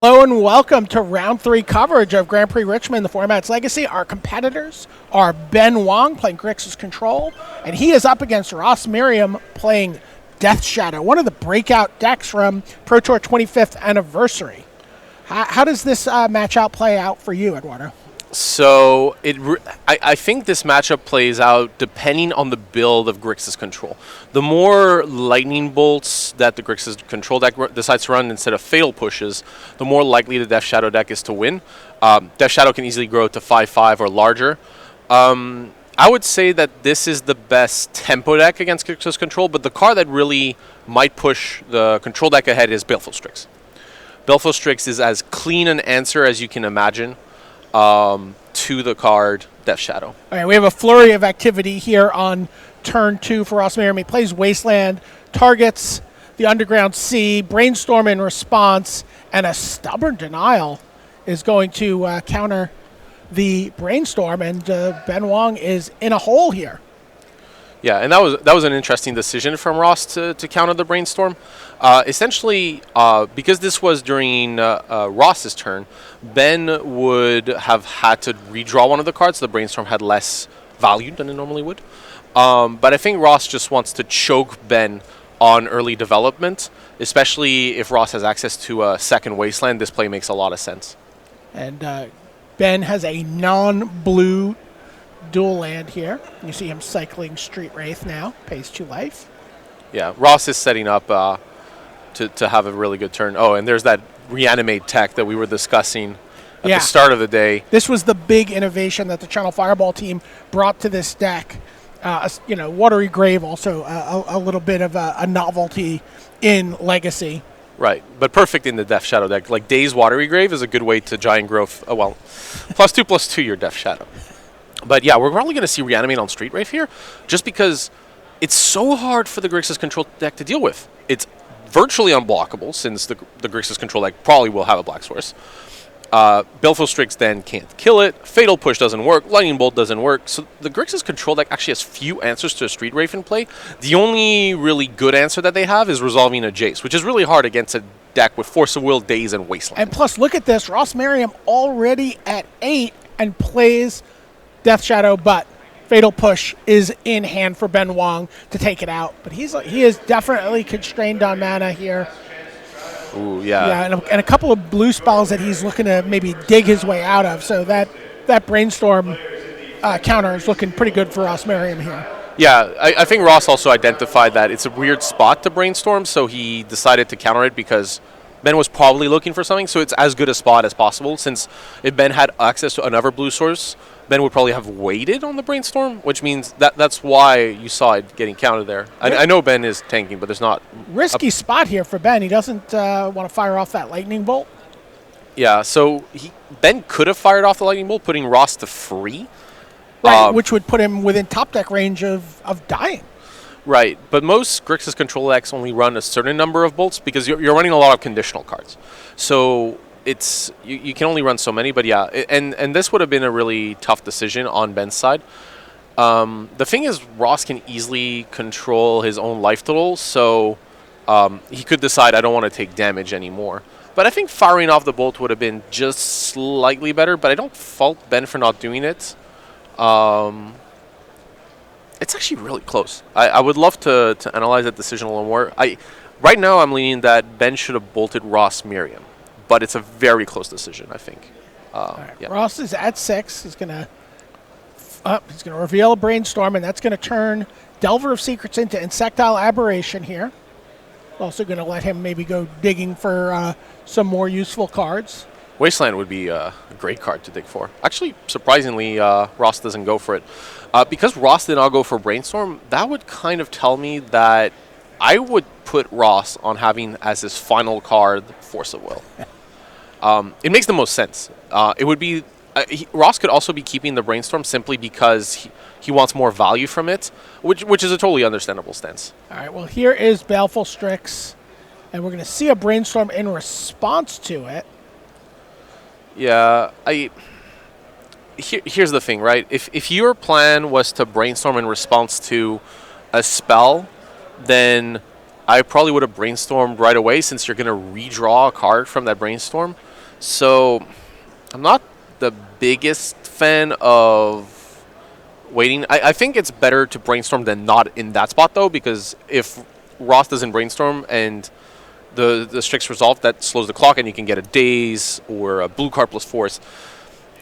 Hello and welcome to round three coverage of Grand Prix Richmond, the format's legacy. Our competitors are Ben Wong playing Grixis Control, and he is up against Ross Merriam playing Death Shadow, one of the breakout decks from Pro Tour 25th anniversary. How does this matchup play out for you, Eduardo? So I think this matchup plays out depending on the build of Grixis Control. The more lightning bolts that the Grixis Control deck decides to run instead of fatal pushes, the more likely the Death Shadow deck is to win. Death Shadow can easily grow to 5/5 or larger. I would say that this is the best tempo deck against Grixis Control, but the card that really might push the Control deck ahead is Baleful Strix. Baleful Strix is as clean an answer as you can imagine to the card Death Shadow. All right, we have a flurry of activity here on turn two for Ross Merriam. He plays Wasteland, targets the Underground Sea, Brainstorm in response, and a Stubborn Denial is going to counter the Brainstorm, and Ben Wong is in a hole here. Yeah, and that was an interesting decision from Ross to counter the Brainstorm. Essentially, because this was during Ross's turn, Ben would have had to redraw one of the cards, so the Brainstorm had less value than it normally would. But I think Ross just wants to choke Ben on early development, especially if Ross has access to a second Wasteland. This play makes a lot of sense. And Ben has a non-blue dual land here. You see him cycling Street Wraith now. Pays 2 life. Yeah, Ross is setting up to have a really good turn. Oh, and there's that reanimate tech that we were discussing at the start of the day. This was the big innovation that the Channel Fireball team brought to this deck. Watery Grave also a little bit of a novelty in Legacy. Right, but perfect in the Death Shadow deck. Like Daze Watery Grave is a good way to Giant Growth. +2/+2 your Death Shadow. But yeah, we're probably going to see Reanimate on Street Wraith here, just because it's so hard for the Grixis Control deck to deal with. It's virtually unblockable, since the Grixis Control deck probably will have a Black Source. Baleful Strix then can't kill it. Fatal Push doesn't work. Lightning Bolt doesn't work. So the Grixis Control deck actually has few answers to a Street Wraith in play. The only really good answer that they have is resolving a Jace, which is really hard against a deck with Force of Will, Daze, and Wasteland. And plus, look at this. Ross Merriam already at 8 and plays Death Shadow, but Fatal Push is in hand for Ben Wong to take it out. But he is definitely constrained on mana here. Ooh, yeah. Yeah, and a couple of blue spells that he's looking to maybe dig his way out of. So that Brainstorm counter is looking pretty good for Ross Merriam here. Yeah, I think Ross also identified that it's a weird spot to Brainstorm, so he decided to counter it because Ben was probably looking for something, so it's as good a spot as possible. Since if Ben had access to another blue source, Ben would probably have waited on the Brainstorm, which means that's why you saw it getting counted there. I know Ben is tanking, but there's not... Risky spot here for Ben. He doesn't want to fire off that Lightning Bolt. Yeah, so Ben could have fired off the Lightning Bolt, putting Ross to free. Right, which would put him within top deck range of dying. Right, but most Grixis Control decks only run a certain number of bolts because you're running a lot of conditional cards. So it's you can only run so many, but yeah, and this would have been a really tough decision on Ben's side. The thing is, Ross can easily control his own life total, so he could decide, I don't want to take damage anymore. But I think firing off the bolt would have been just slightly better, but I don't fault Ben for not doing it. It's actually really close. I would love to analyze that decision a little more. Right now, I'm leaning that Ben should have bolted Ross Merriam, but it's a very close decision, I think. Right. Yeah. Ross is at 6. He's gonna reveal a Brainstorm, and that's gonna turn Delver of Secrets into Insectile Aberration here. Also gonna let him maybe go digging for some more useful cards. Wasteland would be a great card to dig for. Actually, surprisingly, Ross doesn't go for it. Because Ross did not go for Brainstorm, that would kind of tell me that I would put Ross on having as his final card Force of Will. It makes the most sense. It would be Ross could also be keeping the Brainstorm simply because he wants more value from it, which is a totally understandable stance. All right, well, here is Baleful Strix, and we're going to see a Brainstorm in response to it. Yeah, here's the thing, right? If your plan was to Brainstorm in response to a spell, then I probably would have Brainstormed right away, since you're going to redraw a card from that Brainstorm. So I'm not the biggest fan of waiting. I think it's better to brainstorm than not in that spot, though, because if Ross doesn't brainstorm and the Strix resolve, that slows the clock and you can get a daze or a blue card plus force.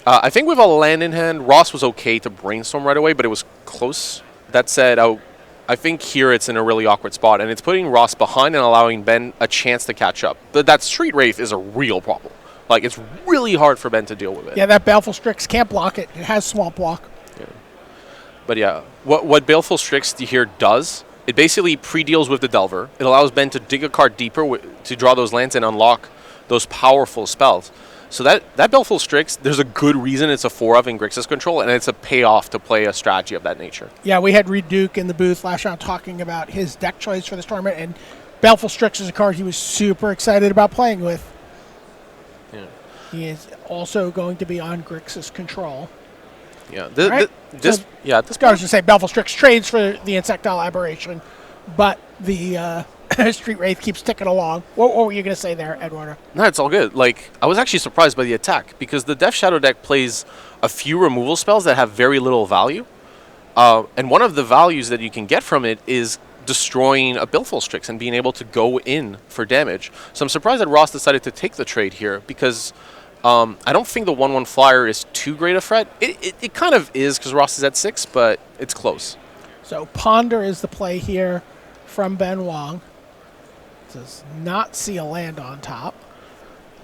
I think with a land in hand, Ross was okay to brainstorm right away, but it was close. That said, I think here it's in a really awkward spot, and it's putting Ross behind and allowing Ben a chance to catch up. But that Street Wraith is a real problem. Like, it's really hard for Ben to deal with it. Yeah, that Baleful Strix can't block it. It has Swamp Block. Yeah. But yeah, what Baleful Strix here does, it basically pre-deals with the Delver. It allows Ben to dig a card deeper to draw those lands and unlock those powerful spells. So that Baleful Strix, there's a good reason it's a 4 of in Grixis control, and it's a payoff to play a strategy of that nature. Yeah, we had Reed Duke in the booth last round talking about his deck choice for this tournament, and Baleful Strix is a card he was super excited about playing with. Yeah. He is also going to be on Grixis control. Yeah. At this point, guy was to say Baleful Strix trades for the Insectile Aberration, but the Street Wraith keeps ticking along. What were you going to say there, Eduardo? No, it's all good. Like, I was actually surprised by the attack because the Death Shadow deck plays a few removal spells that have very little value. And one of the values that you can get from it is destroying a Baleful Strix and being able to go in for damage. So I'm surprised that Ross decided to take the trade here because I don't think the 1/1 flyer is too great a threat. It kind of is because Ross is at 6, but it's close. So Ponder is the play here from Ben Wong. Does not see a land on top.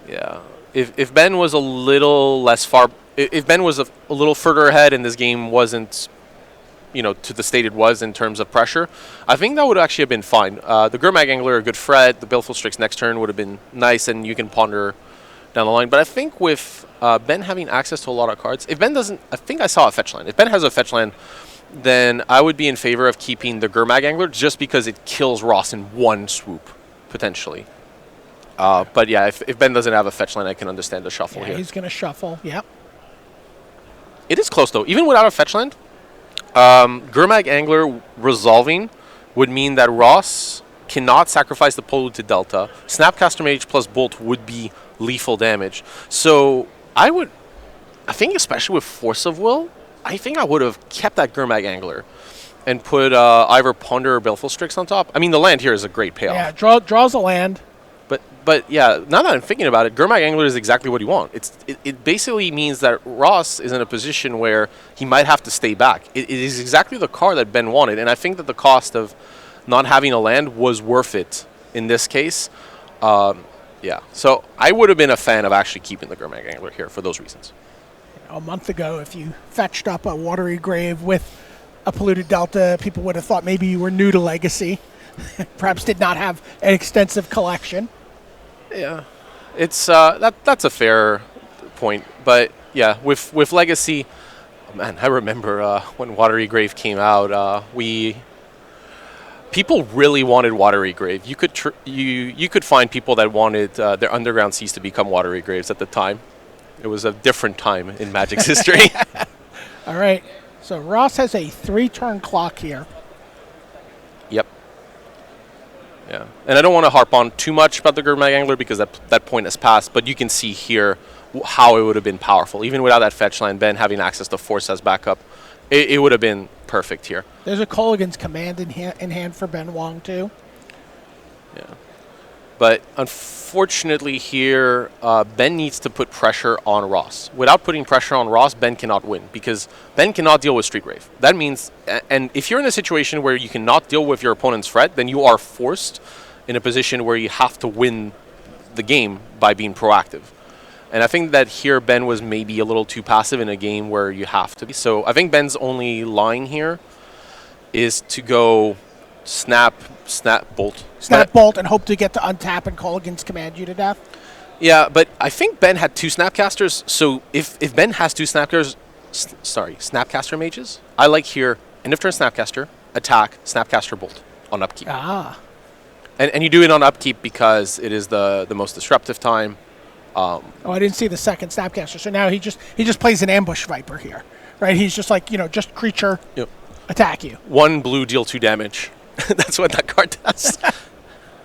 Yeah. If Ben was a little less far, if Ben was a little further ahead and this game wasn't, to the state it was in terms of pressure, I think that would actually have been fine. The Gurmag Angler, a good threat. The Baleful Strix next turn would have been nice, and you can ponder down the line. But I think with Ben having access to a lot of cards, if Ben doesn't, I think I saw a fetch land. If Ben has a fetch land, then I would be in favor of keeping the Gurmag Angler just because it kills Ross in one swoop, potentially. But yeah, if Ben doesn't have a fetch land, I can understand the shuffle here. He's going to shuffle, yep. It is close, though. Even without a fetch land, Gurmag Angler resolving would mean that Ross cannot sacrifice the Polluted Delta. Snapcaster Mage plus Bolt would be lethal damage. So I think especially with Force of Will, I think I would have kept that Gurmag Angler and put either Ponder or Baleful Strix on top. I mean, the land here is a great payoff. Yeah, draws a land. But yeah, now that I'm thinking about it, Gurmag Angler is exactly what you want. It basically means that Ross is in a position where he might have to stay back. It is exactly the card that Ben wanted, and I think that the cost of not having a land was worth it in this case. Yeah, so I would have been a fan of actually keeping the Gurmag Angler here for those reasons. A month ago, if you fetched up a Watery Grave with a Polluted Delta, people would have thought maybe you were new to Legacy. Perhaps did not have an extensive collection. Yeah, it's that's a fair point. But yeah, with Legacy, man, I remember when Watery Grave came out, people really wanted Watery Grave. You could you could find people that wanted their Underground Seas to become Watery Graves at the time. It was a different time in Magic's history. All right, so Ross has a 3-turn clock here. Yep. Yeah, and I don't want to harp on too much about the Gurmag Angler because that point has passed, but you can see here how it would have been powerful. Even without that fetch line, Ben having access to Force as backup, it would have been perfect here. There's a Colligan's Command in hand for Ben Wong, too. Yeah. But unfortunately here, Ben needs to put pressure on Ross. Without putting pressure on Ross, Ben cannot win because Ben cannot deal with Street Wraith. That means, and if you're in a situation where you cannot deal with your opponent's threat, then you are forced in a position where you have to win the game by being proactive. And I think that here Ben was maybe a little too passive in a game where you have to be. So I think Ben's only line here is to go snap, bolt. Snap, bolt, and hope to get to untap and Colligan's Command you to death. Yeah, but I think Ben had 2 Snapcasters, so if Ben has 2 Snapcaster Mages, I like here, end of turn Snapcaster, attack, Snapcaster Bolt on upkeep. Ah. And you do it on upkeep because it is the most disruptive time. I didn't see the second Snapcaster, so now he just plays an Ambush Viper here, right? He's just like, just creature, attack you. 1 blue, deal 2 damage. That's what that card does.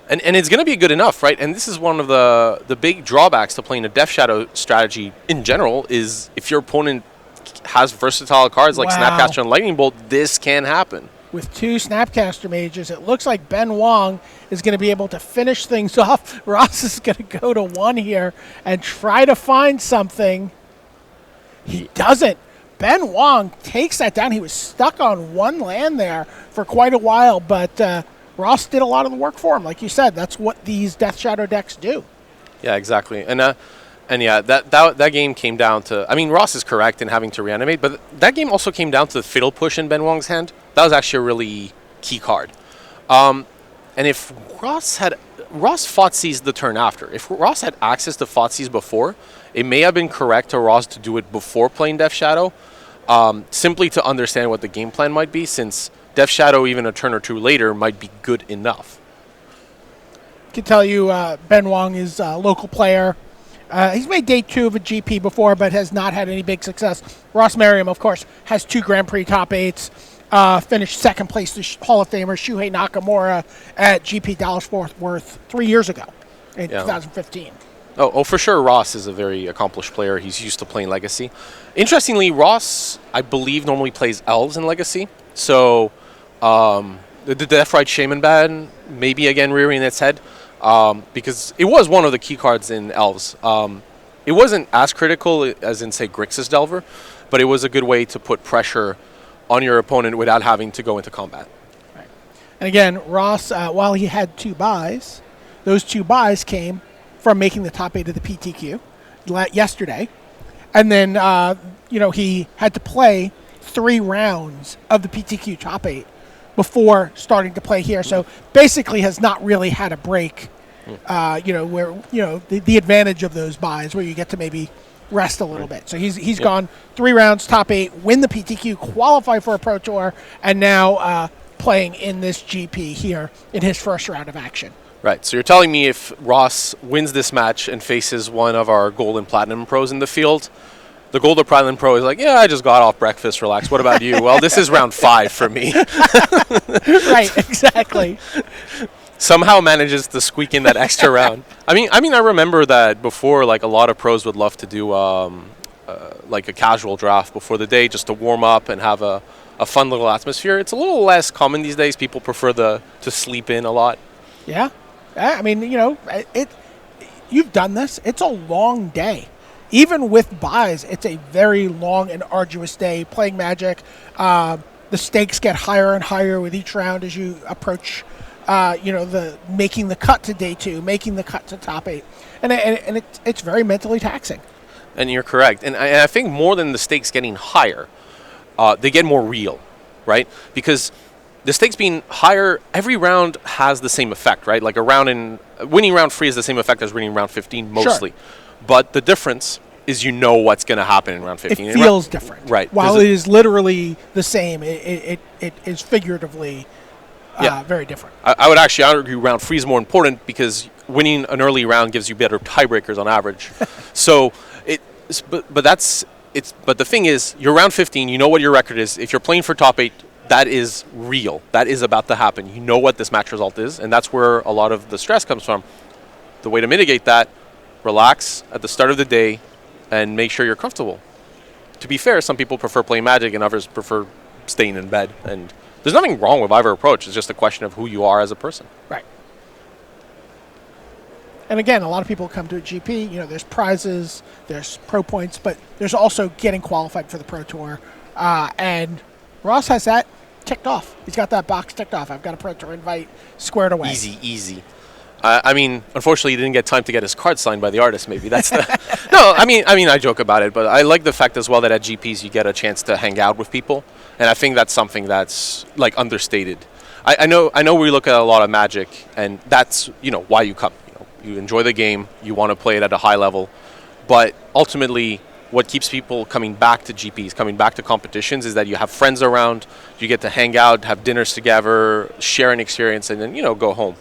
And it's going to be good enough, right? And this is one of the big drawbacks to playing a Death Shadow strategy in general is if your opponent has versatile cards like Snapcaster and Lightning Bolt, this can happen. With 2 Snapcaster mages, it looks like Ben Wong is going to be able to finish things off. Ross is going to go to 1 here and try to find something. He doesn't. Ben Wong takes that down. He was stuck on 1 land there for quite a while, but Ross did a lot of the work for him. Like you said, that's what these Death Shadow decks do. Yeah, exactly. And yeah, that game came down to, I mean, Ross is correct in having to reanimate, but that game also came down to the Fiddle Push in Ben Wong's hand. That was actually a really key card. And if Ross Thoughtseize the turn after. If Ross had access to Thoughtseize before, it may have been correct to Ross to do it before playing Death Shadow, simply to understand what the game plan might be, since Death Shadow, even a turn or 2 later, might be good enough. I can tell you Ben Wong is a local player. He's made day 2 of a GP before, but has not had any big success. Ross Merriam, of course, has 2 Grand Prix top 8s. Finished second place to Hall of Famer Shuhei Nakamura at GP Dallas-Fort Worth 3 years ago in 2015. Oh, for sure, Ross is a very accomplished player. He's used to playing Legacy. Interestingly, Ross, I believe, normally plays Elves in Legacy. So the Death Ride Shaman ban maybe again rearing its head. Because it was one of the key cards in Elves. It wasn't as critical as in, say, Grixis Delver, but it was a good way to put pressure on your opponent without having to go into combat. Right. And again, Ross, while he had 2 buys, those 2 buys came from making the top 8 of the PTQ yesterday. And then, he had to play 3 rounds of the PTQ top 8 before starting to play here. So basically has not really had a break, where, the advantage of those buys where you get to maybe rest a little bit. So he's gone 3 rounds, top 8, win the PTQ, qualify for a Pro Tour, and now playing in this GP here in his first round of action. Right. So you're telling me if Ross wins this match and faces one of our Gold and Platinum pros in the field, the Gold or Platinum pro is like, yeah, I just got off breakfast, relax. What about you? Well, this is round 5 for me. Right, exactly. Somehow manages to squeak in that extra round. I mean, I remember that before, like a lot of pros would love to do like a casual draft before the day just to warm up and have a fun little atmosphere. It's a little less common these days. People prefer to sleep in a lot. Yeah. I mean, you've done this. It's a long day. Even with buys, it's a very long and arduous day playing Magic. The stakes get higher and higher with each round as you approach, the making the cut to day 2, making the cut to top 8, and it's very mentally taxing. And you're correct. And I think more than the stakes getting higher, they get more real, right? Because the stakes being higher, every round has the same effect, right? Like winning round 3 is the same effect as winning round 15 mostly. Sure. But the difference is what's going to happen in round 15. It feels different. Right. While it is literally the same, it is figuratively very different. I would actually argue round 3 is more important because winning an early round gives you better tiebreakers on average. So but the thing is, you're round 15, you know what your record is. If you're playing for top 8, that is real. That is about to happen. You know what this match result is, and that's where a lot of the stress comes from. The way to mitigate that, relax at the start of the day and make sure you're comfortable. To be fair, some people prefer playing Magic and others prefer staying in bed. And there's nothing wrong with either approach. It's just a question of who you are as a person. Right. And again, a lot of people come to a GP, there's prizes, there's pro points, but there's also getting qualified for the Pro Tour. And Ross has that ticked off. He's got that box ticked off. I've got a Pro Tour invite squared away. Easy. I mean, unfortunately, he didn't get time to get his card signed by the artist. Maybe that's the. No, I mean, I joke about it, but I like the fact as well that at GPs you get a chance to hang out with people, and I think that's something that's like understated. I know we look at a lot of Magic, and that's why you come. You enjoy the game, you want to play it at a high level, but ultimately, what keeps people coming back to GPs, coming back to competitions, is that you have friends around, you get to hang out, have dinners together, share an experience, and then go home.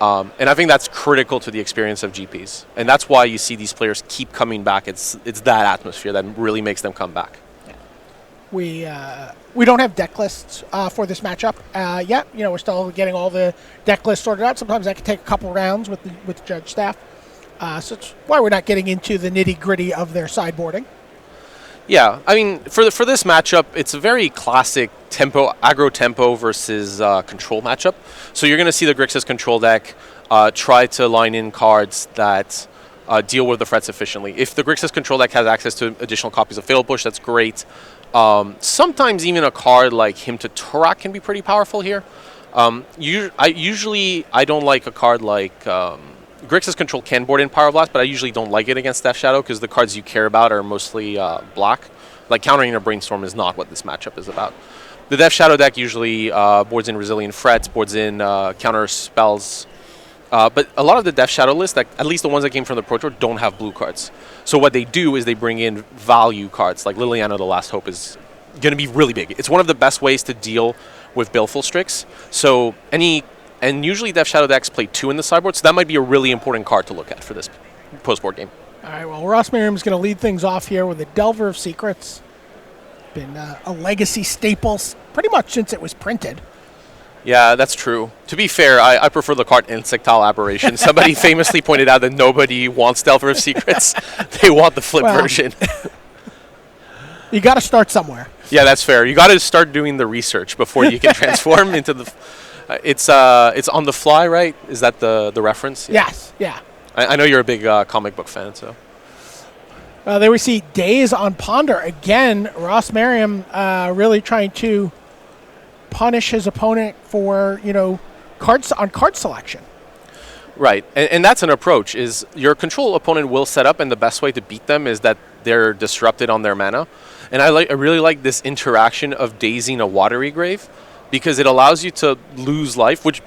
And I think that's critical to the experience of GPs. And that's why you see these players keep coming back. It's that atmosphere that really makes them come back. Yeah. We don't have deck lists for this matchup yet. We're still getting all the deck lists sorted out. Sometimes that can take a couple rounds with the judge staff. So that's why we're not getting into the nitty gritty of their sideboarding. Yeah, I mean, for this matchup, it's a very classic aggro tempo versus control matchup. So you're going to see the Grixis control deck try to line in cards that deal with the threats efficiently. If the Grixis control deck has access to additional copies of Fatal Push, that's great. Sometimes even a card like Hymn to Turak can be pretty powerful here. I don't like a card like Grixis Control can board in Pyroblast, but I usually don't like it against Death Shadow because the cards you care about are mostly black. Like countering a Brainstorm is not what this matchup is about. The Death Shadow deck usually boards in Resilient Threats, boards in counter spells. But a lot of the Death Shadow lists, at least the ones that came from the Pro Tour, don't have blue cards. So what they do is they bring in value cards, like Liliana the Last Hope is going to be really big. It's one of the best ways to deal with Baleful Strix. So and usually Death Shadow decks play 2 in the sideboard, so that might be a really important card to look at for this post-board game. All right, well, Ross Merriam's going to lead things off here with a Delver of Secrets. Been a legacy staple pretty much since it was printed. Yeah, that's true. To be fair, I prefer the card Insectile Aberration. Somebody famously pointed out that nobody wants Delver of Secrets. They want the flip version. You got to start somewhere. Yeah, that's fair. You got to start doing the research before you can transform into the... It's on the fly, right? Is that the reference? Yeah. Yes, yeah. I know you're a big comic book fan, so... There we see Daze on Ponder. Again, Ross Merriam really trying to punish his opponent for, card selection. Right, and that's an approach, is your control opponent will set up, and the best way to beat them is that they're disrupted on their mana. And I really like this interaction of dazing a Watery Grave, because it allows you to lose life, which,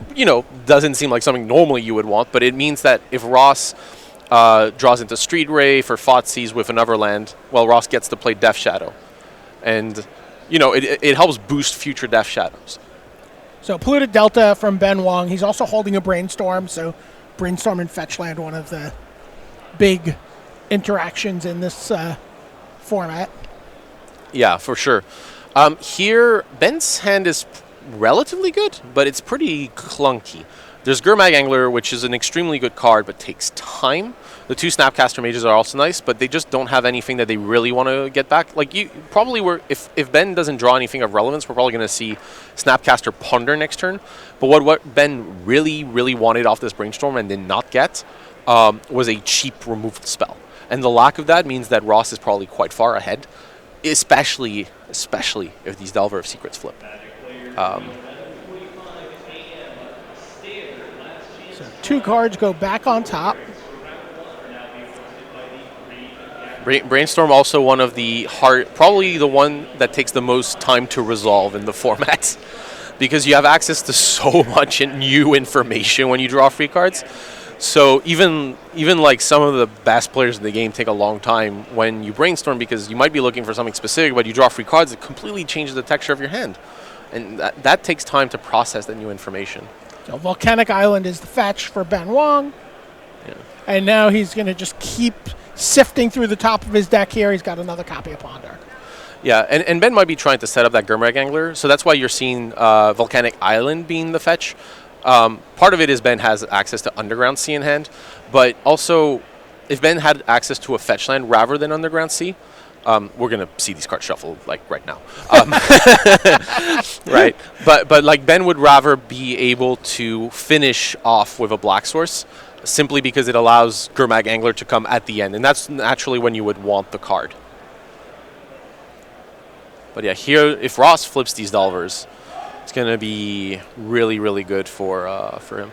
doesn't seem like something normally you would want, but it means that if Ross draws into Street Wraith or Thoughtseize with another land, well, Ross gets to play Death Shadow. And, it helps boost future Death Shadows. So Polluted Delta from Ben Wong. He's also holding a Brainstorm, so Brainstorm and Fetch Land, one of the big interactions in this format. Yeah, for sure. Here, Ben's hand is relatively good, but it's pretty clunky. There's Gurmag Angler, which is an extremely good card, but takes time. The 2 Snapcaster Mages are also nice, but they just don't have anything that they really want to get back. Like, you probably were, if Ben doesn't draw anything of relevance, we're probably going to see Snapcaster Ponder next turn. But what Ben really, really wanted off this Brainstorm and did not get was a cheap removal spell. And the lack of that means that Ross is probably quite far ahead, especially if these Delver of Secrets flip. So 2 cards go back on top. Brainstorm also one of the probably the one that takes the most time to resolve in the format, because you have access to so much new information when you draw free cards. So even like some of the best players in the game take a long time when you brainstorm, because you might be looking for something specific, but you draw free cards that completely changes the texture of your hand, and that takes time to process that new information. So Volcanic Island is the fetch for Ben Wong, and now he's going to just keep sifting through the top of his deck here. He's got another copy of Ponder. Yeah, and Ben might be trying to set up that Gurmag Angler, so that's why you're seeing Volcanic Island being the fetch. Part of it is Ben has access to Underground Sea in hand, but also if Ben had access to a fetch land rather than Underground Sea, we're going to see these cards shuffle like right now. Right? But like Ben would rather be able to finish off with a black source, simply because it allows Gurmag Angler to come at the end, and that's naturally when you would want the card. But yeah, here, if Ross flips these Delvers, it's going to be really, really good for him.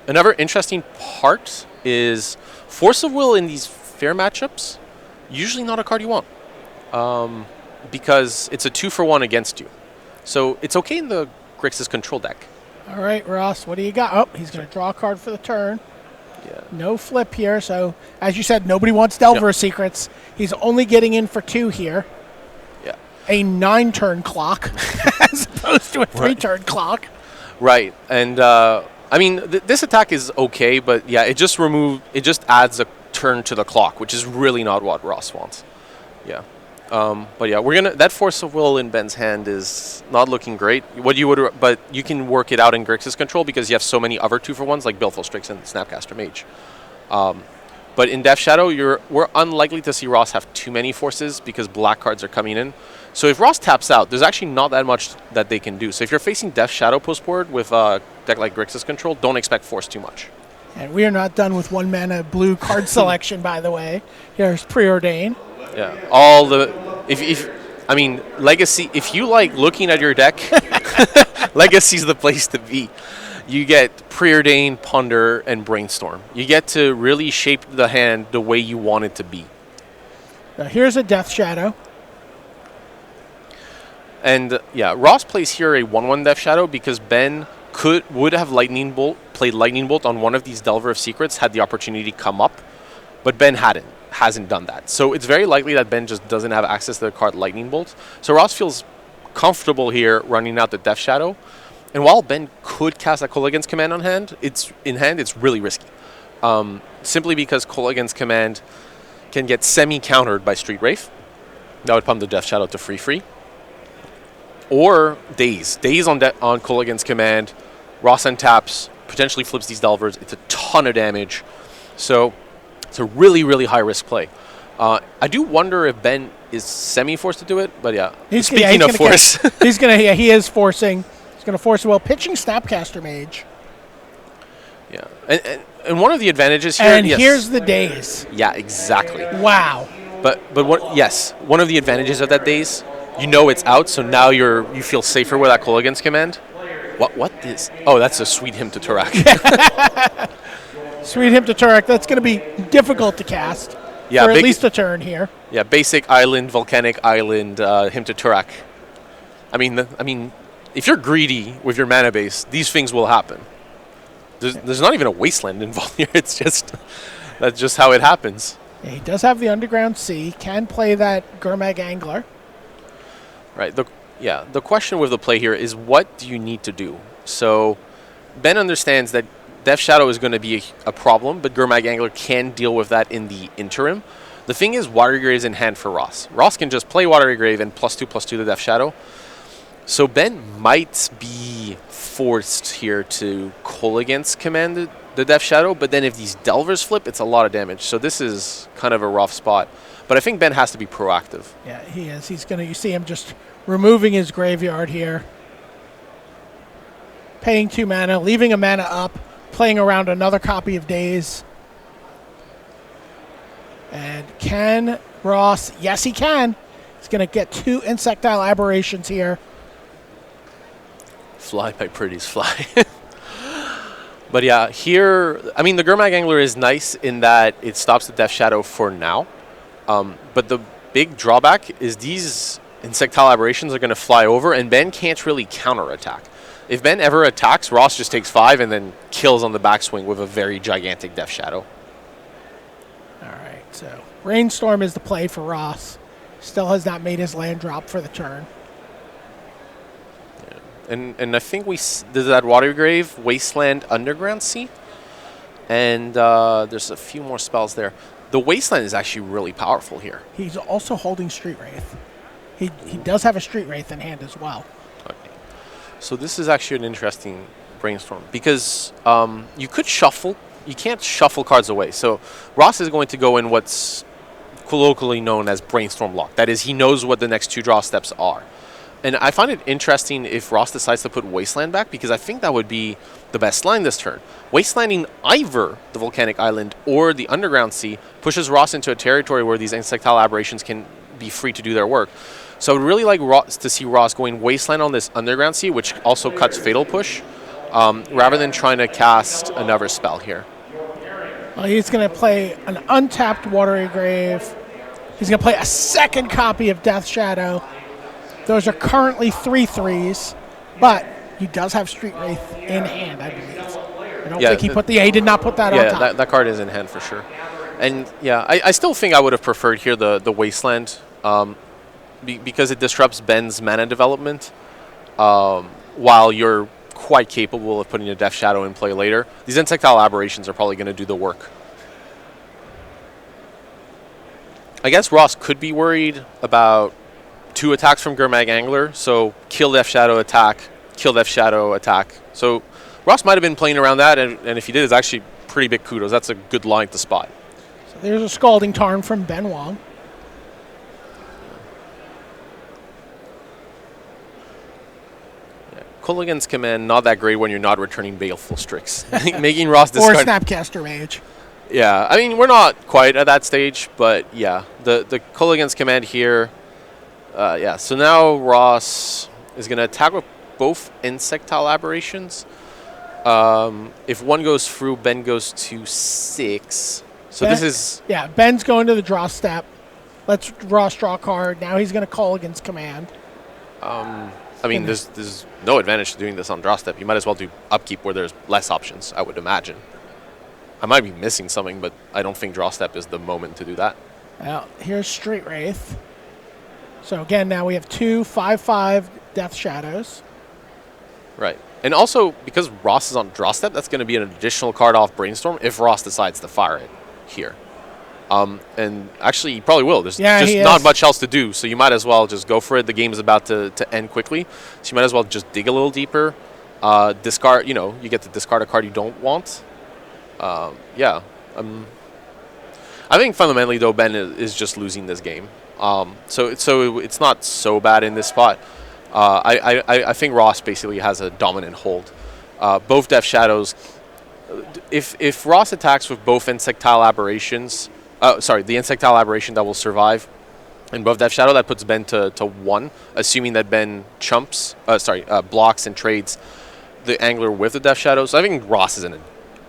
Another interesting part is Force of Will in these fair matchups, usually not a card you want, because it's a 2-for-1 against you. So it's okay in the Grixis control deck. All right, Ross, what do you got? Oh, he's going to draw a card for the turn. Yeah. No flip here, so as you said, nobody wants Delver of Secrets. He's only getting in for 2 here. Yeah. A 9-turn clock as opposed to a 3-turn clock. Right, and I mean this attack is okay, but yeah, it just adds a turn to the clock, which is really not what Ross wants. Yeah. But yeah, that Force of Will in Ben's hand is not looking great. But you can work it out in Grixis control because you have so many other 2-for-1s like Baleful Strix and Snapcaster Mage. But in Death Shadow, we're unlikely to see Ross have too many forces because black cards are coming in. So if Ross taps out, there's actually not that much that they can do. So if you're facing Death Shadow post-board with a deck like Grixis control, don't expect force too much. And we are not done with 1-mana blue card selection, by the way. Here's Preordain. Yeah, Legacy. If you like looking at your deck, Legacy's the place to be. You get Preordain, Ponder, and Brainstorm. You get to really shape the hand the way you want it to be. Now here's a Death Shadow. And Ross plays here a 1/1 Death Shadow because Ben would have played Lightning Bolt on one of these Delver of Secrets had the opportunity come up, but Ben hasn't done that. So it's very likely that Ben just doesn't have access to the card Lightning Bolt. So Ross feels comfortable here running out the Death Shadow. And while Ben could cast a Kolaghan's Command on hand, it's really risky. Simply because Kolaghan's Command can get semi-countered by Street Wraith. That would pump the Death Shadow to free. Or Daze. Daze on Kolaghan's Command. Ross untaps, potentially flips these Delvers. It's a ton of damage. So it's a really, really high-risk play. I do wonder if Ben is semi-forced to do it, but yeah. Speaking of force. He is forcing. Going to force Will, pitching Snapcaster Mage. Yeah, and one of the advantages here. And here's the Daze. Yeah, exactly. Wow. But one of the advantages of that Daze, it's out, so now you feel safer with that Kolaghan's Command. What is? Oh, that's a Sweet Hymn to Turak. Sweet Hymn to Turak. That's going to be difficult to cast. Yeah, for at least a turn here. Yeah, basic island, volcanic island, Hymn to Turak. I mean. If you're greedy with your mana base, these things will happen. There's not even a wasteland involved here. That's just how it happens. Yeah, he does have the Underground Sea. Can play that Gurmag Angler. Right. The question with the play here is what do you need to do? So Ben understands that Death Shadow is going to be a problem, but Gurmag Angler can deal with that in the interim. The thing is, Watery Grave is in hand for Ross. Ross can just play Watery Grave and +2/+2 to Death Shadow. So Ben might be forced here to Kolaghan's Command the Death Shadow, but then if these Delvers flip, it's a lot of damage. So this is kind of a rough spot. But I think Ben has to be proactive. Yeah, he is. You see him just removing his graveyard here. Paying 2 mana, leaving a mana up, playing around another copy of Daze. And can Ross? Yes, he can. He's going to get 2 Insectile Aberrations here. Fly, my pretties, fly. But yeah, here, the Gurmag Angler is nice in that it stops the Death Shadow for now. But the big drawback is these Insectile Aberrations are going to fly over, and Ben can't really counterattack. If Ben ever attacks, Ross just takes 5 and then kills on the backswing with a very gigantic Death Shadow. All right, so Rainstorm is the play for Ross. Still has not made his land drop for the turn. And I think there's that Watery Grave, Wasteland, Underground Sea, and there's a few more spells there. The Wasteland is actually really powerful here. He's also holding Street Wraith. He does have a Street Wraith in hand as well. Okay. So this is actually an interesting brainstorm because you could shuffle. You can't shuffle cards away. So Ross is going to go in what's colloquially known as Brainstorm Lock. That is, he knows what the next 2 draw steps are. And I find it interesting if Ross decides to put Wasteland back because I think that would be the best line this turn. Wastelanding either the Volcanic Island or the Underground Sea pushes Ross into a territory where these Insectile Aberrations can be free to do their work. So I would really like to see Ross going Wasteland on this Underground Sea, which also cuts Fatal Push, rather than trying to cast another spell here. Well, he's going to play an untapped Watery Grave. He's going to play a second copy of Death Shadow. Those are currently 3/3s, but he does have Street Wraith in hand, I believe. I don't think he did not put that on top. Yeah, that card is in hand for sure. And yeah, I still think I would have preferred here the Wasteland because it disrupts Ben's mana development while you're quite capable of putting a Death Shadow in play later. These Insectile Aberrations are probably going to do the work. I guess Ross could be worried about 2 attacks from Gurmag Angler. So kill Death Shadow attack, kill Death Shadow attack. So Ross might have been playing around that, and if he did, it's actually pretty big kudos. That's a good line to spot. So there's a Scalding Tarn from Ben Wong. Culligan's Command, not that great when you're not returning Baleful Strix. Making Ross Or discard. Snapcaster Mage. Yeah, I mean, we're not quite at that stage, but yeah, the Culligan's Command here. Yeah, so now Ross is going to attack with both Insectile Aberrations. If one goes through, Ben goes to 6. So this is... Yeah, Ben's going to the draw step. Let's Ross draw a card. Now he's going to Culligan's Command. I mean, there's no advantage to doing this on draw step. You might as well do upkeep where there's less options, I would imagine. I might be missing something, but I don't think draw step is the moment to do that. Well, here's Street Wraith. So again, now we have 2 5/5 Death Shadows. Right. And also, because Ross is on draw step, that's going to be an additional card off Brainstorm if Ross decides to fire it here. And actually, he probably will. There's just not much else to do, so you might as well just go for it. The game is about to end quickly, so you might as well just dig a little deeper. Discard, you get to discard a card you don't want. Yeah. I think fundamentally, though, Ben is just losing this game. So it's not so bad in this spot. I think Ross basically has a dominant hold. Both Death Shadows. If Ross attacks with both Insectile Aberrations, the Insectile Aberration that will survive, and both Death Shadow, that puts Ben to 1, assuming that Ben blocks and trades the Angler with the Death Shadow. So I think Ross is in a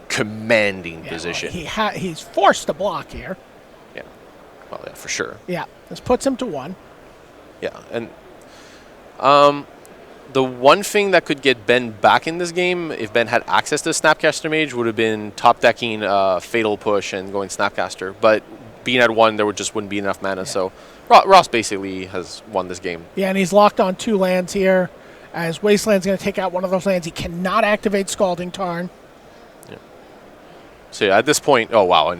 commanding position. Well, he's forced to block here. Yeah. Well, yeah, for sure. Yeah, this puts him to 1. Yeah, and the one thing that could get Ben back in this game, if Ben had access to Snapcaster Mage, would have been top decking Fatal Push and going Snapcaster. But being at 1, there just wouldn't be enough mana. Yeah. So Ross basically has won this game. Yeah, and he's locked on 2 lands here. As Wasteland's going to take out one of those lands, he cannot activate Scalding Tarn. Yeah. So yeah, at this point, oh wow,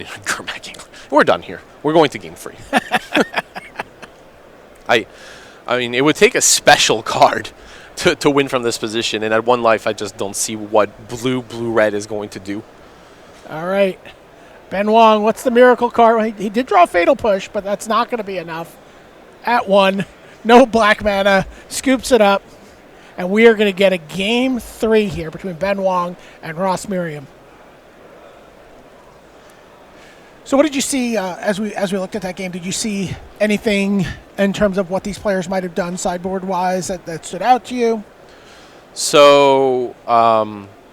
we're done here. We're going to game 3. I mean, it would take a special card to win from this position, and at 1 life, I just don't see what blue-red is going to do. All right. Ben Wong, what's the miracle card? He did draw Fatal Push, but that's not going to be enough. At 1, no black mana, scoops it up, and we are going to get a game 3 here between Ben Wong and Ross Merriam. So what did you see as we looked at that game? Did you see anything in terms of what these players might have done sideboard-wise that stood out to you? So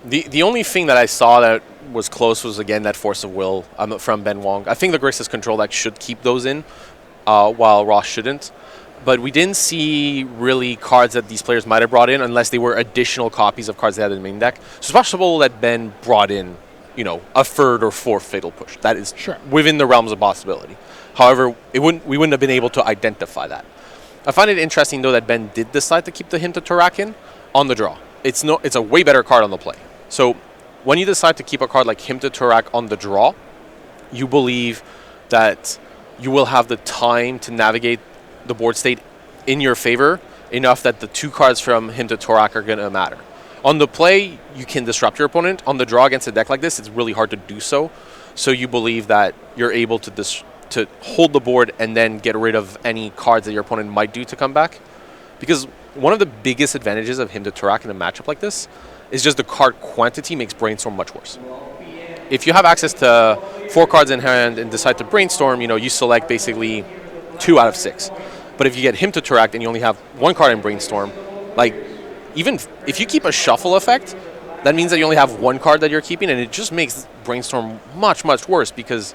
the only thing that I saw that was close was, again, that Force of Will from Ben Wong. I think the Grixis Control deck should keep those in, while Ross shouldn't. But we didn't see really cards that these players might have brought in unless they were additional copies of cards they had in the main deck. So it's possible that Ben brought in a 3rd or 4th Fatal Push. That is within the realms of possibility. However, we wouldn't have been able to identify that. I find it interesting, though, that Ben did decide to keep the Hymn to Torak in on the draw. It's a way better card on the play. So when you decide to keep a card like Hymn to Torak on the draw, you believe that you will have the time to navigate the board state in your favor enough that the 2 cards from Hymn to Torak are going to matter. On the play, you can disrupt your opponent. On the draw against a deck like this, it's really hard to do so. So you believe that you're able to hold the board and then get rid of any cards that your opponent might do to come back. Because one of the biggest advantages of Hymn to Torak in a matchup like this is just the card quantity makes Brainstorm much worse. If you have access to 4 cards in hand and decide to Brainstorm, you select basically 2 out of 6. But if you get Hymn to Torak and you only have 1 card in Brainstorm, even if you keep a shuffle effect, that means that you only have 1 card that you're keeping, and it just makes Brainstorm much, much worse because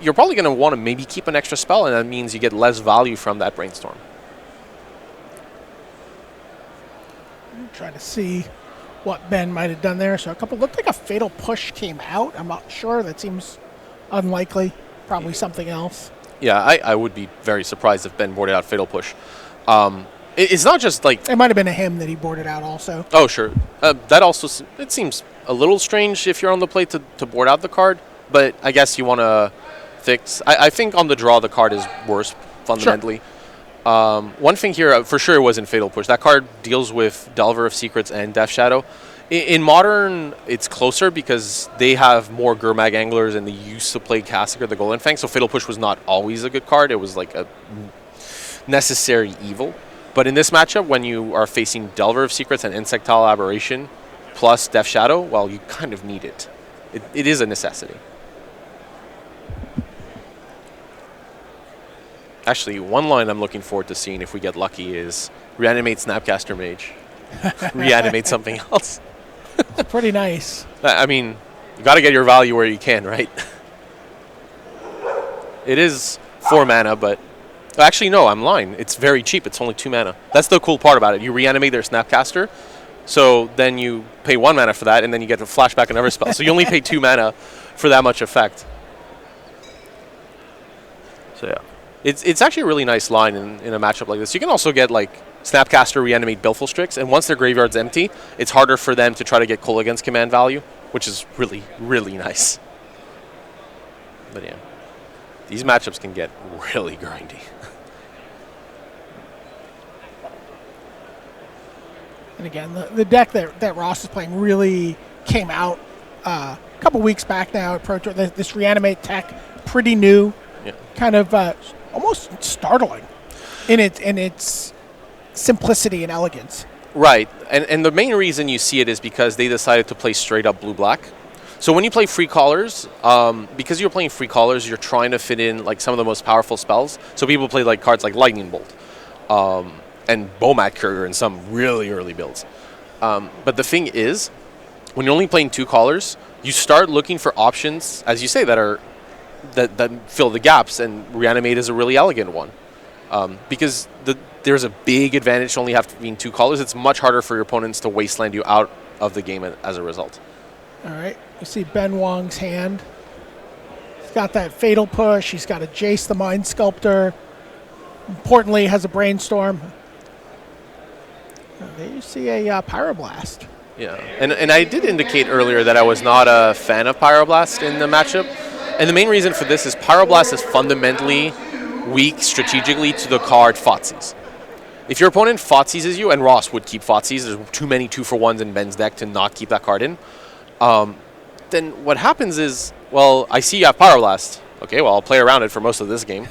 you're probably going to want to maybe keep an extra spell, and that means you get less value from that Brainstorm. I'm trying to see what Ben might have done there. So looked like a Fatal Push came out. I'm not sure. That seems unlikely. Probably something else. Yeah, I would be very surprised if Ben boarded out Fatal Push. It's not just like... It might have been a him that he boarded out also. Oh, sure. That also... It seems a little strange if you're on the play to board out the card, but I guess you want to Thicks. I think on the draw, the card is worse, fundamentally. One thing here, for sure, was in Fatal Push. That card deals with Delver of Secrets and Death Shadow. In Modern, it's closer because they have more Gurmag Anglers and they used to play Cassicker the Golden Fang, so Fatal Push was not always a good card. It was like a necessary evil. But in this matchup, when you are facing Delver of Secrets and Insectile Aberration plus Death Shadow, well, you kind of need it. It is a necessity. Actually, one line I'm looking forward to seeing if we get lucky is reanimate Snapcaster Mage. Reanimate something else. It's pretty nice. I mean, you got to get your value where you can, right? It is 4 mana, but... Actually, no, I'm lying. It's very cheap. It's only 2 mana. That's the cool part about it. You reanimate their Snapcaster, so then you pay 1 mana for that, and then you get to flashback another spell. So you only pay 2 mana for that much effect. So yeah. It's actually a really nice line in a matchup like this. You can also get, like, Snapcaster reanimate Baleful Strix, and once their graveyard's empty, it's harder for them to try to get Kolaghan's command value, which is really, really nice. But yeah, these matchups can get really grindy. And again, the deck that Ross is playing really came out a couple weeks back now at Pro Tour. This reanimate tech, pretty new, kind of almost startling in its simplicity and elegance. Right, and the main reason you see it is because they decided to play straight up blue-black. So when you play free callers, because you're playing free callers, you're trying to fit in like some of the most powerful spells. So people play like cards like Lightning Bolt and Bomat Courier in some really early builds. But the thing is, when you're only playing 2 callers, you start looking for options, as you say, that fill the gaps, and reanimate is a really elegant one. Because there's a big advantage to only having 2 callers. It's much harder for your opponents to wasteland you out of the game as a result. All right, you see Ben Wong's hand. He's got that Fatal Push. He's got a Jace the Mind Sculptor. Importantly, has a Brainstorm. There you see a Pyroblast. Yeah, and I did indicate earlier that I was not a fan of Pyroblast in the matchup. And the main reason for this is Pyroblast is fundamentally weak strategically to the card Thoughtseize. If your opponent Thoughtseizes you, and Ross would keep Thoughtseize, there's too many 2-for-1s in Ben's deck to not keep that card in, then what happens is, well, I see you have Pyroblast. Okay, well, I'll play around it for most of this game.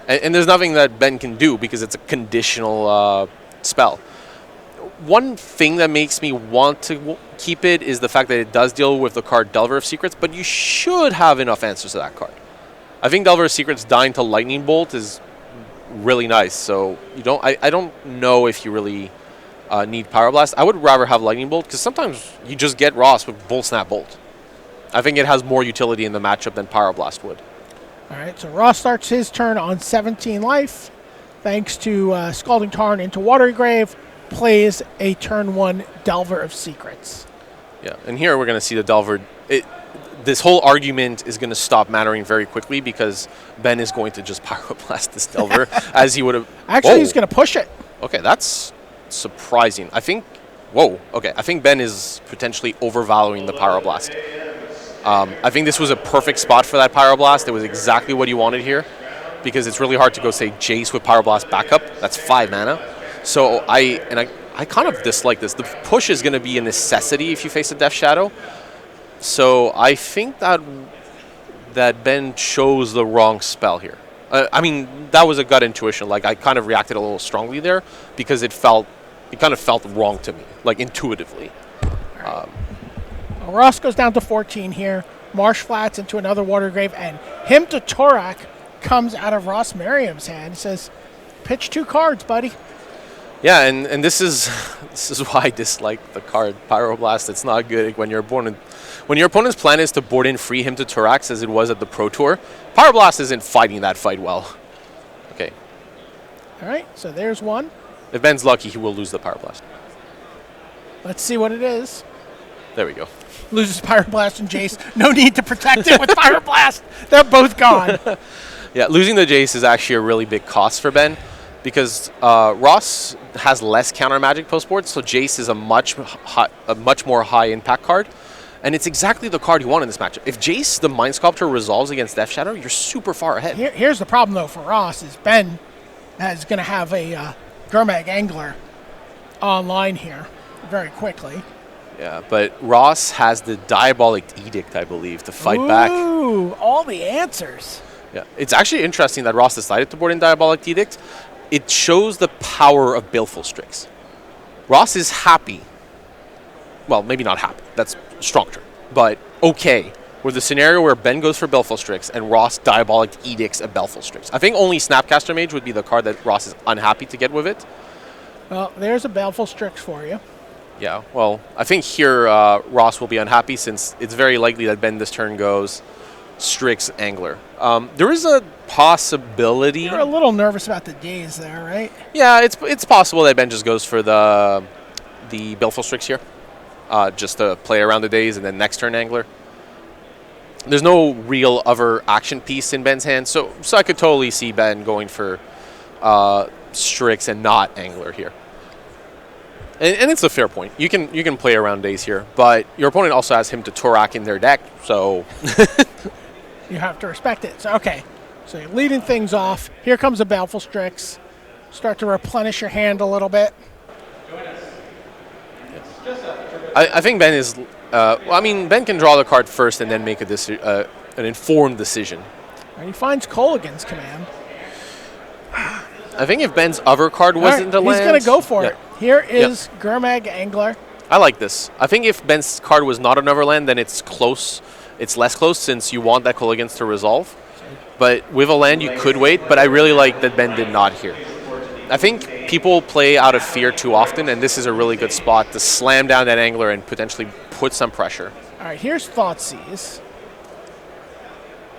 and there's nothing that Ben can do because it's a conditional spell. One thing that makes me want to keep it is the fact that it does deal with the card Delver of Secrets, but you should have enough answers to that card. I think Delver of Secrets dying to Lightning Bolt is really nice, so you don't. I don't know if you really need Pyroblast. I would rather have Lightning Bolt because sometimes you just get Ross with Bolt Snap Bolt. I think it has more utility in the matchup than Pyroblast would. All right, so Ross starts his turn on 17 life, thanks to Scalding Tarn into Watery Grave. Plays a turn 1 Delver of Secrets. Yeah, and here we're going to see the Delver. This whole argument is going to stop mattering very quickly because Ben is going to just Pyroblast this Delver as he would have. Actually, he's going to push it. Okay, that's surprising. I think. Whoa. Okay, I think Ben is potentially overvaluing the Pyroblast. I think this was a perfect spot for that Pyroblast. It was exactly what you wanted here because it's really hard to go say Jace with Pyroblast backup. That's 5 mana. So I kind of dislike this. The push is going to be a necessity if you face a Death Shadow. So I think that Ben chose the wrong spell here. I mean, that was a gut intuition. Like, I kind of reacted a little strongly there because it kind of felt wrong to me, like intuitively. Well, Ross goes down to 14 here. Marsh Flats into another Water Grave, and Hymn to Torak comes out of Ross Merriam's hand. He says, pitch 2 cards, buddy. Yeah, and this is why I dislike the card Pyroblast. It's not good when your opponent's plan is to board in free Hymn to Torax as it was at the Pro Tour. Pyroblast isn't fighting that fight well. Okay. All right, so there's one. If Ben's lucky, he will lose the Pyroblast. Let's see what it is. There we go. Loses Pyroblast and Jace. No need to protect it with Pyroblast. They're both gone. Yeah, losing the Jace is actually a really big cost for Ben because Ross has less counter magic post board, so Jace is a much more high impact card. And it's exactly the card you want in this matchup. If Jace, the Mind Sculptor, resolves against Death Shadow, you're super far ahead. Here's the problem, though, for Ross, is Ben is going to have a Gurmag Angler online here very quickly. Yeah, but Ross has the Diabolic Edict, I believe, to fight back. Ooh, all the answers. Yeah, it's actually interesting that Ross decided to board in Diabolic Edict. It shows the power of Baleful Strix. Ross is happy. Well, maybe not happy. That's a strong term. But okay with the scenario where Ben goes for Baleful Strix and Ross Diabolic Edicts a Baleful Strix. I think only Snapcaster Mage would be the card that Ross is unhappy to get with it. Well, there's a Baleful Strix for you. Yeah, well, I think here Ross will be unhappy since it's very likely that Ben this turn goes Strix Angler. There is a possibility. You're a little nervous about the days there, right? Yeah, it's possible that Ben just goes for the Baleful Strix here, just to play around the days and then next turn Angler. There's no real other action piece in Ben's hand, so I could totally see Ben going for Strix and not Angler here. And it's a fair point. You can play around days here, but your opponent also has him to Torak in their deck, so you have to respect it. So okay, so you're leading things off. Here comes a Baleful Strix. Start to replenish your hand a little bit. I think Ben is. Ben can draw the card first and then make an informed decision. And he finds Kolaghan's Command. I think if Ben's other card wasn't a land, he's going to go for it. Here is Gurmag Angler. I like this. I think if Ben's card was not another land, then it's close. It's less close since you want that Kolaghan's to resolve. But with a land, you could wait. But I really like that Ben did not here. I think people play out of fear too often, and this is a really good spot to slam down that Angler and potentially put some pressure. All right, here's Thoughtseize.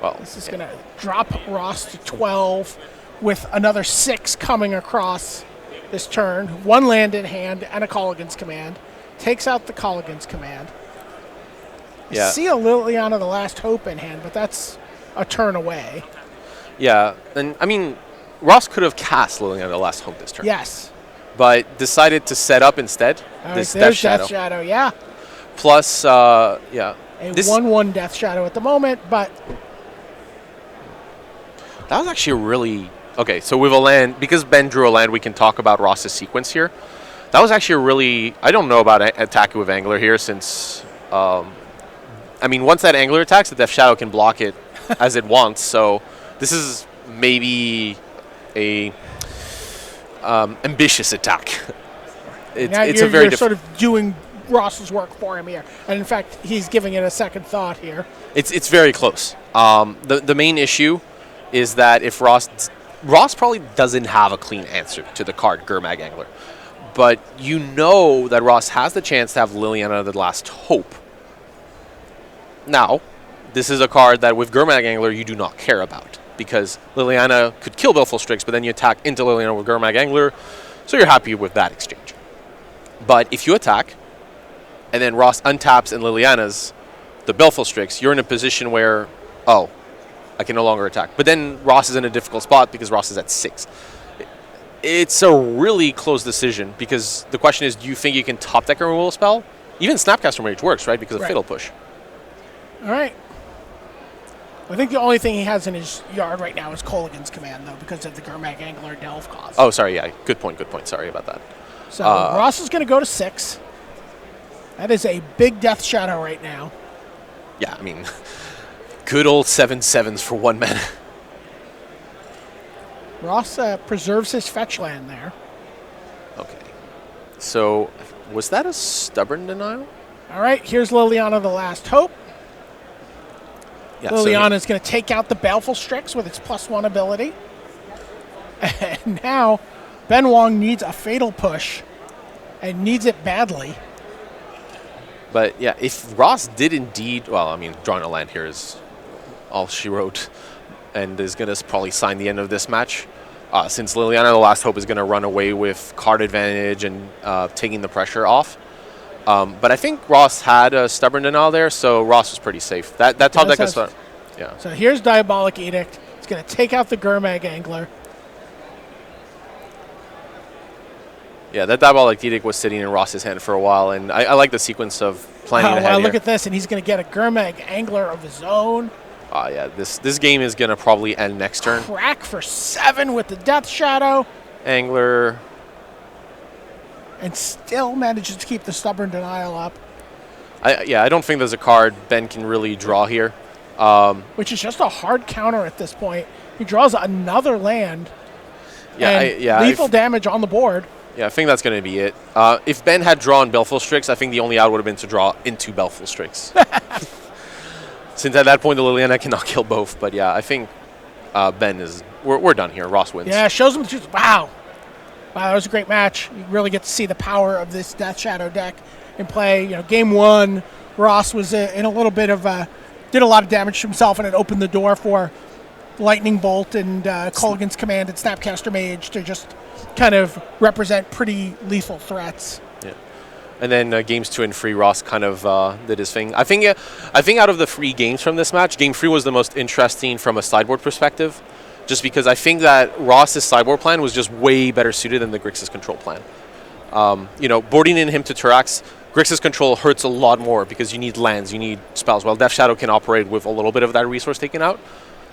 Well, this is going to drop Ross to 12 with another 6 coming across this turn. 1 land in hand and a Kolaghan's Command. Takes out the Kolaghan's Command. Yeah. I see a Liliana the Last Hope in hand, but that's a turn away. Yeah, and I mean, Ross could have cast Liliana the Last Hope this turn. Yes. But decided to set up instead this Death Shadow. Death Shadow, yeah. Plus, yeah. A 1/1 Death Shadow at the moment, but that was actually a really... Okay, so with a land, because Ben drew a land, we can talk about Ross's sequence here. That was actually a really... I don't know about attacking with Angler here since... once that Angler attacks, the Death Shadow can block it as it wants. So this is maybe a ambitious attack. It's a very... You're sort of doing Ross's work for him here. And in fact, he's giving it a second thought here. It's very close. The main issue is that if Ross probably doesn't have a clean answer to the card Gurmag Angler. But you know that Ross has the chance to have Liliana the Last Hope. Now, this is a card that with Gurmag Angler you do not care about, because Liliana could kill Baleful Strix, but then you attack into Liliana with Gurmag Angler, so you're happy with that exchange. But if you attack, and then Ross untaps and Liliana's the Baleful Strix, you're in a position where, I can no longer attack. But then Ross is in a difficult spot because Ross is at 6. It's a really close decision because the question is, do you think you can top deck a removal spell? Even Snapcaster Mage works, right? Because of Fatal Push. All right. I think the only thing he has in his yard right now is Kolaghan's Command, though, because of the Gurmag Angler Delve cost. Oh, sorry, yeah. Good point. Sorry about that. So Ross is going to go to 6. That is a big Death Shadow right now. Yeah, I mean, good old 7/7s for 1 mana. Ross preserves his fetch land there. Okay. So, was that a Stubborn Denial? All right, here's Liliana the Last Hope. Yeah, Liliana is going to take out the Baleful Strix with its +1 ability. And now, Ben Wong needs a Fatal Push, and needs it badly. But yeah, if Ross did indeed... Well, drawing a land here is all she wrote, and is going to probably sign the end of this match. Since Liliana the Last Hope is going to run away with card advantage and taking the pressure off. But I think Ross had a Stubborn Denial there, so Ross was pretty safe. That top deck is... Yeah. So here's Diabolic Edict. It's going to take out the Gurmag Angler. Yeah, that Diabolic Edict was sitting in Ross's hand for a while, and I like the sequence of planning ahead Wow, here. look at this, and he's going to get a Gurmag Angler of his own. Yeah, this game is going to probably end next turn. Crack for 7 with the Death Shadow. Angler. And still manages to keep the Stubborn Denial up. I don't think there's a card Ben can really draw here. Which is just a hard counter at this point. He draws another land. Yeah, lethal damage on the board. Yeah, I think that's going to be it. If Ben had drawn Baleful Strix, I think the only out would have been to draw into Baleful Strix. Since at that point the Liliana cannot kill both. But yeah, I think Ben is... We're done here. Ross wins. Yeah, shows him... Wow. Wow, that was a great match. You really get to see the power of this Death Shadow deck in play. You know, game 1, Ross was in a little bit of... did a lot of damage to himself, and it opened the door for Lightning Bolt and Kolaghan's Command and Snapcaster Mage to just kind of represent pretty lethal threats. Yeah. And then games 2 and 3, Ross kind of did his thing. I think out of the 3 games from this match, game 3 was the most interesting from a sideboard perspective, just because I think that Ross's sideboard plan was just way better suited than the Grixis control plan. Boarding in him to Turax, Grixis control hurts a lot more because you need lands, you need spells. While Death Shadow can operate with a little bit of that resource taken out.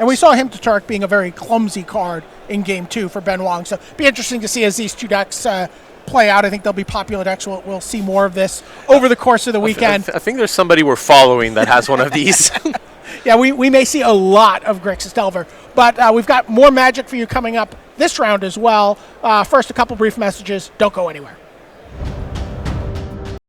And we saw him to Turk being a very clumsy card in game 2 for Ben Wong. So it'll be interesting to see as these 2 decks play out. I think they'll be popular decks. We'll see more of this over the course of the weekend. I think there's somebody we're following that has one of these. Yeah, we may see a lot of Grixis Delver. But we've got more Magic for you coming up this round as well. First, a couple brief messages. Don't go anywhere.